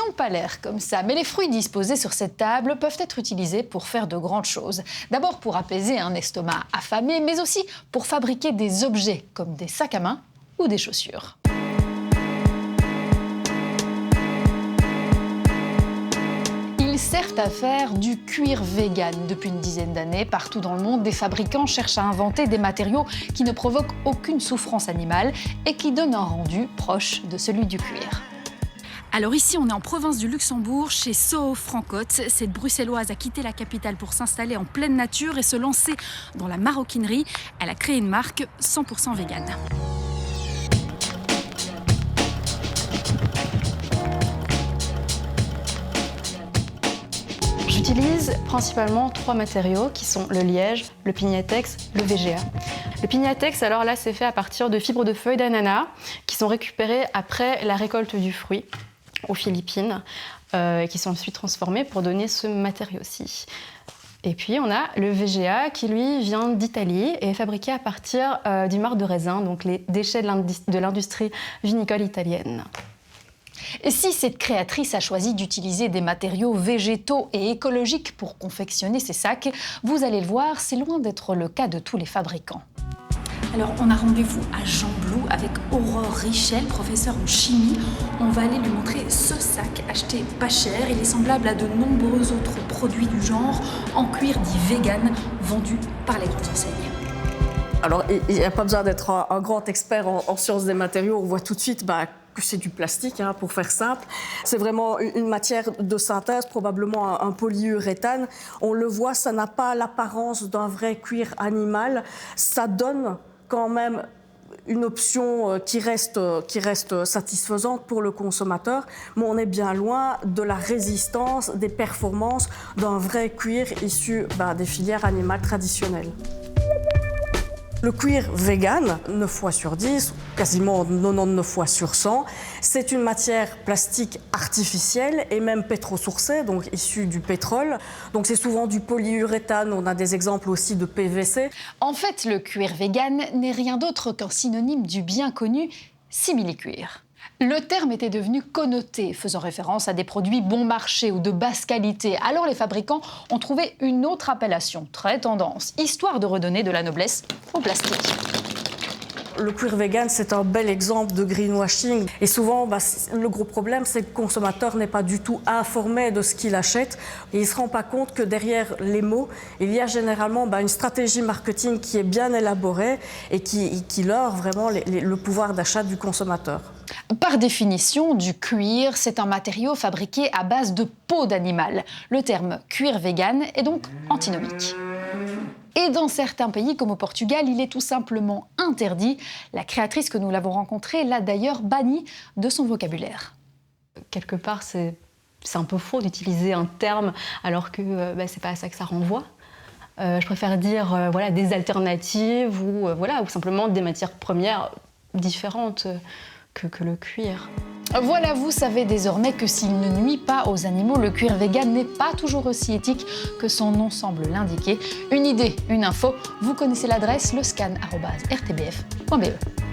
n'ont pas l'air comme ça, mais les fruits disposés sur cette table peuvent être utilisés pour faire de grandes choses. D'abord pour apaiser un estomac affamé, mais aussi pour fabriquer des objets comme des sacs à main ou des chaussures. Ils servent à faire du cuir vegan. Depuis une dizaine d'années, partout dans le monde, des fabricants cherchent à inventer des matériaux qui ne provoquent aucune souffrance animale et qui donnent un rendu proche de celui du cuir. Alors ici, on est en province du Luxembourg, chez Soho Francotte. Cette bruxelloise a quitté la capitale pour s'installer en pleine nature et se lancer dans la maroquinerie. Elle a créé une marque 100% végane. J'utilise principalement 3 matériaux qui sont le liège, le pignatex, le VGA. Le pignatex, alors là, c'est fait à partir de fibres de feuilles d'ananas qui sont récupérées après la récolte du fruit aux Philippines et qui sont ensuite transformées pour donner ce matériau-ci. Et puis on a le VGA qui lui vient d'Italie et est fabriqué à partir du marc de raisin, donc les déchets de l'industrie vinicole italienne. Et si cette créatrice a choisi d'utiliser des matériaux végétaux et écologiques pour confectionner ses sacs, vous allez le voir, c'est loin d'être le cas de tous les fabricants. Alors, on a rendez-vous à Gembloux avec Aurore Richel, professeure en chimie. On va aller lui montrer ce sac acheté pas cher. Il est semblable à de nombreux autres produits du genre en cuir dit vegan vendus par les grandes enseignes. Alors, il n'y a pas besoin d'être un grand expert en sciences des matériaux. On voit tout de suite que c'est du plastique, pour faire simple. C'est vraiment une matière de synthèse, probablement un polyuréthane. On le voit, ça n'a pas l'apparence d'un vrai cuir animal. Ça donne quand même une option qui reste satisfaisante pour le consommateur, mais on est bien loin de la résistance, des performances d'un vrai cuir issu des filières animales traditionnelles. Le cuir vegan, 9 fois sur 10, quasiment 99 fois sur 100, c'est une matière plastique artificielle et même pétrosourcée, donc issue du pétrole. Donc c'est souvent du polyuréthane, on a des exemples aussi de PVC. En fait, le cuir vegan n'est rien d'autre qu'un synonyme du bien connu simili-cuir. Le terme était devenu connoté, faisant référence à des produits bon marché ou de basse qualité. Alors les fabricants ont trouvé une autre appellation, très tendance, histoire de redonner de la noblesse au plastique. Le cuir vegan, c'est un bel exemple de greenwashing. Et souvent, le gros problème, c'est que le consommateur n'est pas du tout informé de ce qu'il achète. Et il ne se rend pas compte que derrière les mots, il y a généralement une stratégie marketing qui est bien élaborée et qui leurre vraiment le pouvoir d'achat du consommateur. Par définition, du cuir, c'est un matériau fabriqué à base de peau d'animal. Le terme cuir vegan est donc antinomique. Et dans certains pays, comme au Portugal, il est tout simplement interdit. La créatrice que nous l'avons rencontrée l'a d'ailleurs banni de son vocabulaire. Quelque part, c'est un peu faux d'utiliser un terme alors que c'est pas à ça que ça renvoie. Je préfère dire des alternatives ou simplement des matières premières différentes que le cuir. Voilà, vous savez désormais que s'il ne nuit pas aux animaux, le cuir vegan n'est pas toujours aussi éthique que son nom semble l'indiquer. Une idée, une info, vous connaissez l'adresse, lescan@rtbf.be.